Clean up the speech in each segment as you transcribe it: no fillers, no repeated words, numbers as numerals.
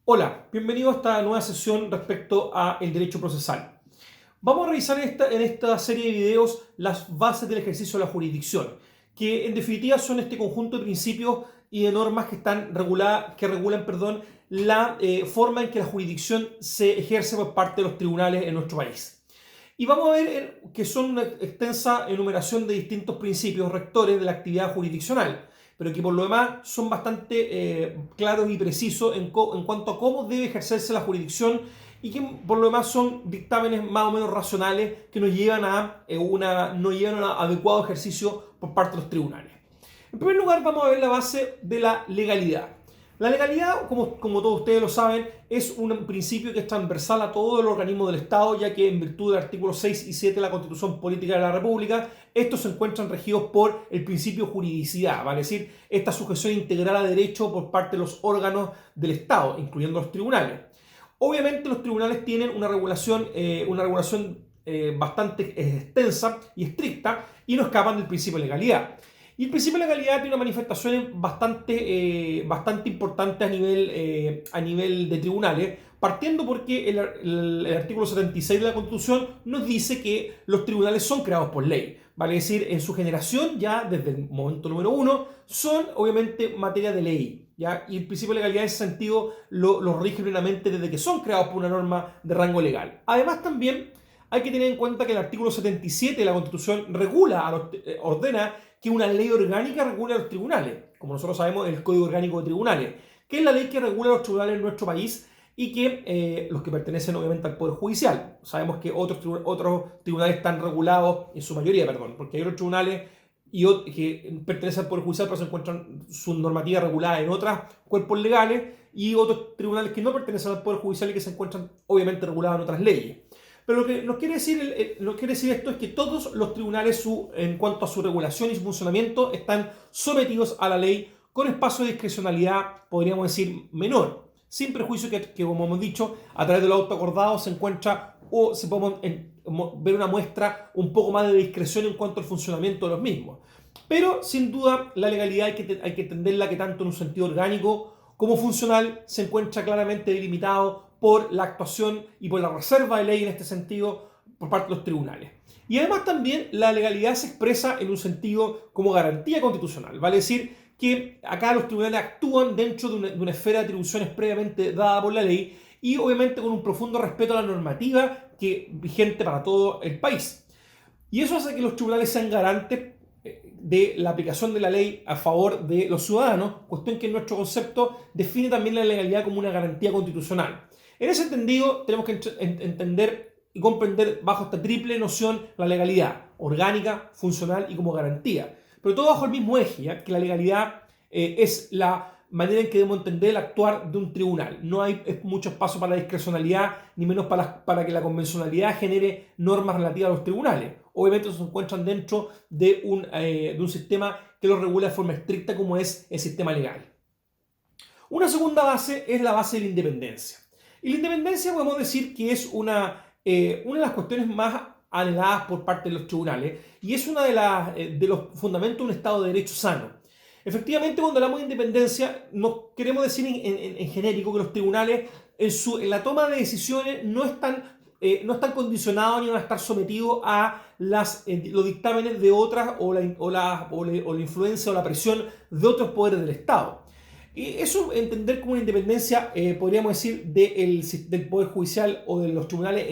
Hola, bienvenido a esta nueva sesión respecto al derecho procesal. Vamos a revisar en esta serie de videos las bases del ejercicio de la jurisdicción, que en definitiva son este conjunto de principios y de normas que regulan, la forma en que la jurisdicción se ejerce por parte de los tribunales en nuestro país. Y vamos a ver que son una extensa enumeración de distintos principios rectores de la actividad jurisdiccional, pero que por lo demás son bastante claros y precisos en cuanto a cómo debe ejercerse la jurisdicción y que por lo demás son dictámenes más o menos racionales que nos llevan nos llevan a un adecuado ejercicio por parte de los tribunales. En primer lugar, vamos a ver la base de la legalidad. La legalidad, como todos ustedes lo saben, es un principio que es transversal a todos los organismos del Estado, ya que en virtud del artículo 6 y 7 de la Constitución Política de la República, estos se encuentran regidos por el principio de juridicidad, vale decir, esta sujeción integral a derecho por parte de los órganos del Estado, incluyendo los tribunales. Obviamente los tribunales tienen una regulación bastante extensa y estricta y no escapan del principio de legalidad. Y el principio de legalidad tiene una manifestación bastante importante a nivel de tribunales, partiendo porque el artículo 76 de la Constitución nos dice que los tribunales son creados por ley. Vale decir, en su generación, ya desde el momento número uno, son obviamente materia de ley. ¿Ya? Y el principio de legalidad en ese sentido lo rige plenamente desde que son creados por una norma de rango legal. Además también hay que tener en cuenta que el artículo 77 de la Constitución ordena que una ley orgánica regula los tribunales, como nosotros sabemos, el Código Orgánico de Tribunales, que es la ley que regula los tribunales en nuestro país y que los que pertenecen obviamente al Poder Judicial. Sabemos que otros tribunales están regulados, en su mayoría, porque hay otros tribunales que pertenecen al Poder Judicial pero se encuentran su normativa regulada en otros cuerpos legales y otros tribunales que no pertenecen al Poder Judicial y que se encuentran obviamente regulados en otras leyes. Pero lo que nos quiere decir esto es que todos los tribunales, en cuanto a su regulación y su funcionamiento, están sometidos a la ley con espacio de discrecionalidad, podríamos decir, menor, sin perjuicio que como hemos dicho, a través de los autos acordados se encuentra o se puede ver una muestra un poco más de discreción en cuanto al funcionamiento de los mismos. Pero, sin duda, la legalidad hay que entenderla que tanto en un sentido orgánico como funcional se encuentra claramente delimitado por la actuación y por la reserva de ley en este sentido por parte de los tribunales. Y además también la legalidad se expresa en un sentido como garantía constitucional, vale decir que acá los tribunales actúan dentro de una esfera de atribuciones previamente dada por la ley y obviamente con un profundo respeto a la normativa vigente para todo el país. Y eso hace que los tribunales sean garantes de la aplicación de la ley a favor de los ciudadanos, cuestión que en nuestro concepto define también la legalidad como una garantía constitucional. En ese entendido, tenemos que entender y comprender bajo esta triple noción la legalidad, orgánica, funcional y como garantía. Pero todo bajo el mismo eje, ¿ya? Que la legalidad es la manera en que debemos entender el actuar de un tribunal. No hay mucho espacio para la discrecionalidad, ni menos para que la convencionalidad genere normas relativas a los tribunales. Obviamente se encuentran dentro de un sistema que los regula de forma estricta como es el sistema legal. Una segunda base es la base de la independencia. Y la independencia podemos decir que es una de las cuestiones más anheladas por parte de los tribunales y es uno de los fundamentos de un Estado de Derecho sano. Efectivamente, cuando hablamos de independencia, nos queremos decir en genérico que los tribunales en la toma de decisiones no están condicionados ni van a estar sometidos a los dictámenes de otras o la influencia o la presión de otros poderes del Estado. Y eso entender como una independencia, podríamos decir, del Poder Judicial o de los tribunales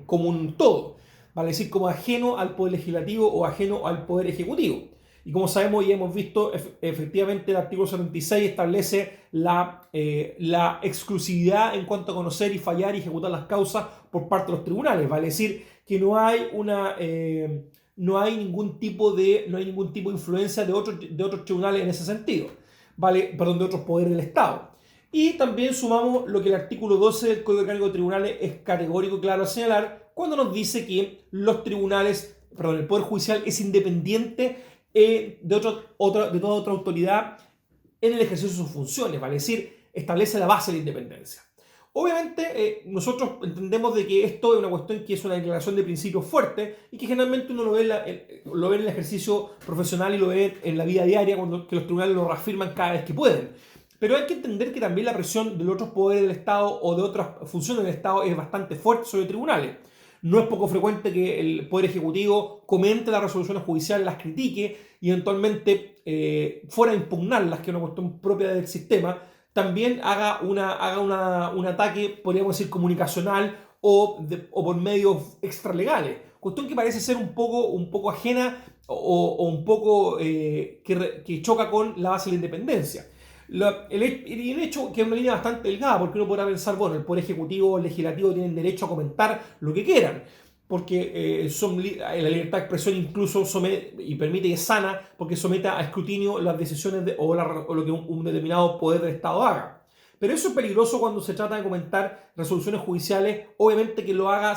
como un todo, vale decir, como ajeno al Poder Legislativo o ajeno al Poder Ejecutivo. Y como sabemos y hemos visto, efectivamente el artículo 76 establece la exclusividad en cuanto a conocer y fallar y ejecutar las causas por parte de los tribunales. Vale decir que no hay ningún tipo de influencia de otros tribunales en ese sentido. De otros poderes del Estado. Y también sumamos lo que el artículo 12 del Código Orgánico de Tribunales es categórico y claro al señalar cuando nos dice que el Poder Judicial es independiente de toda otra autoridad en el ejercicio de sus funciones, vale decir, establece la base de la independencia. Obviamente, nosotros entendemos de que esto es una cuestión que es una declaración de principios fuerte y que generalmente uno lo ve en el ejercicio profesional y lo ve en la vida diaria cuando que los tribunales lo reafirman cada vez que pueden. Pero hay que entender que también la presión de los otros poderes del Estado o de otras funciones del Estado es bastante fuerte sobre tribunales. No es poco frecuente que el Poder Ejecutivo comente las resoluciones judiciales, las critique y eventualmente, fuera de impugnarlas, que es una cuestión propia del sistema, también haga un ataque, podríamos decir, comunicacional o por medios extralegales. Cuestión que parece ser un poco ajena o un poco que choca con la base de la independencia. El hecho que es una línea bastante delgada, porque uno podrá pensar, bueno, el Poder Ejecutivo o el Legislativo tienen derecho a comentar lo que quieran, porque la libertad de expresión incluso somete, y permite y es sana, porque somete a escrutinio las decisiones o lo que un determinado poder del Estado haga. Pero eso es peligroso cuando se trata de comentar resoluciones judiciales, obviamente que lo haga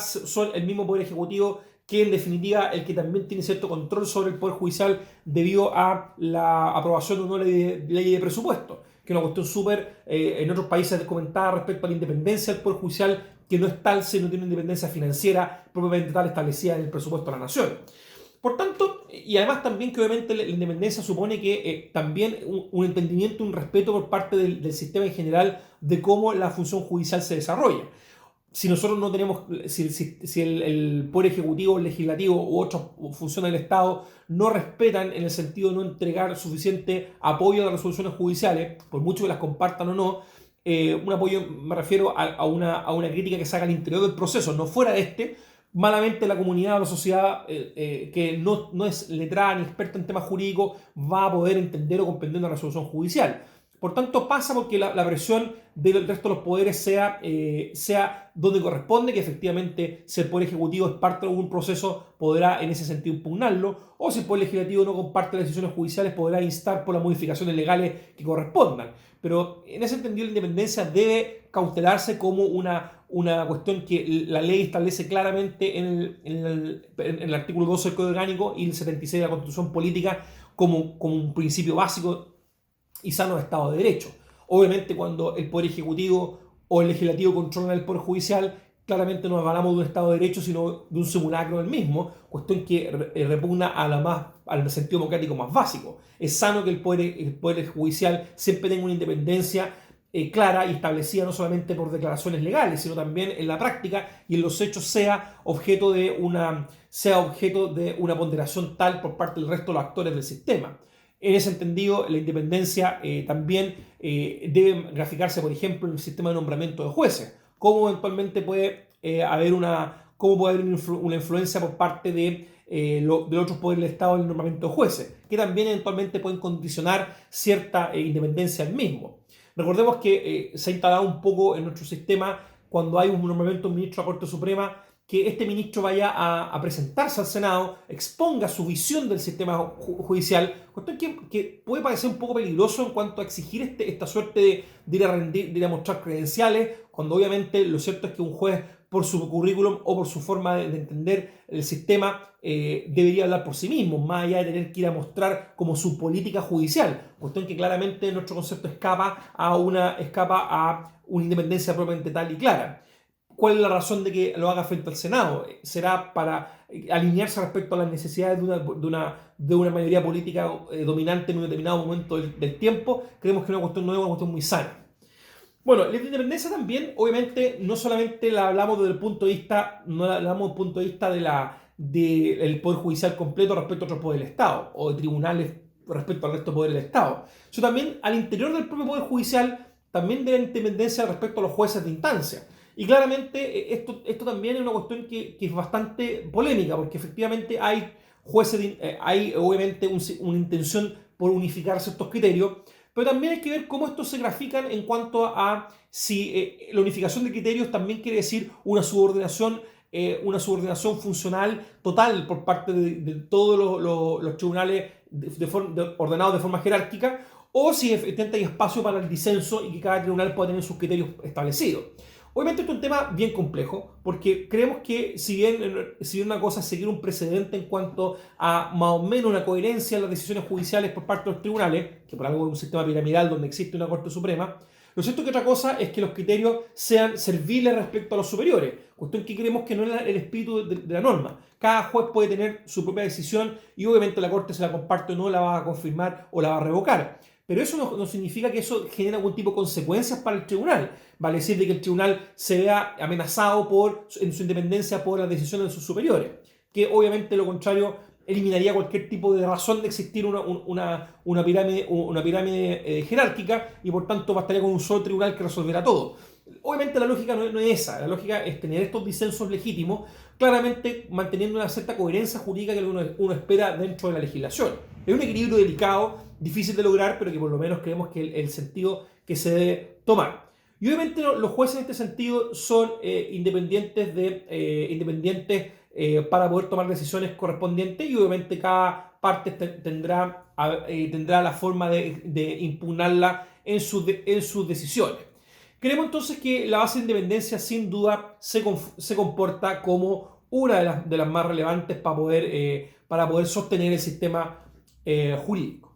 el mismo Poder Ejecutivo, que en definitiva el que también tiene cierto control sobre el Poder Judicial debido a la aprobación de una ley de presupuesto, que es una cuestión súper en otros países comentada respecto a la independencia del Poder Judicial, que no es tal si no tiene independencia financiera propiamente tal establecida en el presupuesto de la nación. Por tanto, y además también que obviamente la independencia supone que también un entendimiento, un respeto por parte del sistema en general de cómo la función judicial se desarrolla. Si nosotros no tenemos, si el Poder Ejecutivo, el Legislativo u otras funciones del Estado no respetan en el sentido de no entregar suficiente apoyo a las resoluciones judiciales, por mucho que las compartan o no, un apoyo, me refiero a una crítica que se haga al interior del proceso, no fuera de este, malamente la comunidad o la sociedad que no es letrada ni experta en temas jurídicos va a poder entender o comprender una resolución judicial. Por tanto, pasa porque la presión del resto de los poderes sea donde corresponde, que efectivamente si el Poder Ejecutivo es parte de algún proceso podrá en ese sentido impugnarlo, o si el Poder Legislativo no comparte las decisiones judiciales podrá instar por las modificaciones legales que correspondan. Pero en ese sentido la independencia debe cautelarse como una cuestión que la ley establece claramente en el artículo 12 del Código Orgánico y el 76 de la Constitución Política como un principio básico y sano de Estado de Derecho. Obviamente cuando el Poder Ejecutivo o el Legislativo controlan el Poder Judicial, claramente no hablamos de un Estado de Derecho, sino de un simulacro del mismo, cuestión que repugna al sentido democrático más básico. Es sano que el poder Judicial siempre tenga una independencia clara y establecida no solamente por declaraciones legales, sino también en la práctica y en los hechos sea objeto de una ponderación tal por parte del resto de los actores del sistema. En ese entendido, la independencia también debe graficarse, por ejemplo, en el sistema de nombramiento de jueces. Cómo eventualmente puede haber una influencia por parte de otros poderes del Estado en el nombramiento de jueces, que también eventualmente pueden condicionar cierta independencia del mismo. Recordemos que se ha instalado un poco en nuestro sistema cuando hay un nombramiento de un ministro de la Corte Suprema, que este ministro vaya a presentarse al Senado, exponga su visión del sistema judicial, cuestión que puede parecer un poco peligroso en cuanto a exigir esta suerte de ir a rendir, de ir a mostrar credenciales, cuando obviamente lo cierto es que un juez, por su currículum o por su forma de entender el sistema, debería hablar por sí mismo, más allá de tener que ir a mostrar como su política judicial, cuestión que claramente nuestro concepto escapa a una independencia propiamente tal y clara. ¿Cuál es la razón de que lo haga frente al Senado? ¿Será para alinearse respecto a las necesidades de una mayoría política dominante en un determinado momento del tiempo? Creemos que es una cuestión nueva, una cuestión muy sana. Bueno, la independencia también, obviamente, no solamente la hablamos desde el punto de vista, no la hablamos desde el punto de vista del Poder Judicial completo respecto a otros poderes del Estado, o de tribunales respecto al resto de poderes del Estado, sino también al interior del propio Poder Judicial, también de la independencia respecto a los jueces de instancia. Y claramente esto también es una cuestión que es bastante polémica, porque efectivamente hay jueces, hay obviamente una intención por unificar ciertos criterios, pero también hay que ver cómo estos se grafican en cuanto a si la unificación de criterios también quiere decir una subordinación funcional total por parte de todos los tribunales ordenados de forma jerárquica, o si efectivamente hay espacio para el disenso y que cada tribunal pueda tener sus criterios establecidos. Obviamente esto es un tema bien complejo, porque creemos que si bien una cosa es seguir un precedente en cuanto a más o menos una coherencia en las decisiones judiciales por parte de los tribunales, que por algo es un sistema piramidal donde existe una Corte Suprema, lo cierto es que otra cosa es que los criterios sean serviles respecto a los superiores, cuestión que creemos que no es el espíritu de la norma. Cada juez puede tener su propia decisión y obviamente la Corte, se la comparte o no, la va a confirmar o la va a revocar. pero eso no significa que eso genere algún tipo de consecuencias para el tribunal. Vale decir de que el tribunal se vea amenazado en su independencia por las decisiones de sus superiores, que obviamente lo contrario eliminaría cualquier tipo de razón de existir una pirámide jerárquica y por tanto bastaría con un solo tribunal que resolviera todo. Obviamente la lógica no es esa, la lógica es tener estos disensos legítimos, claramente manteniendo una cierta coherencia jurídica que uno espera dentro de la legislación. Es un equilibrio delicado, difícil de lograr, pero que por lo menos creemos que el sentido que se debe tomar. Y obviamente los jueces en este sentido son independientes para poder tomar decisiones correspondientes y obviamente cada parte tendrá la forma de impugnarla en sus decisiones. Creemos entonces que la base de independencia sin duda se comporta como una de las más relevantes para poder sostener el sistema jurídico.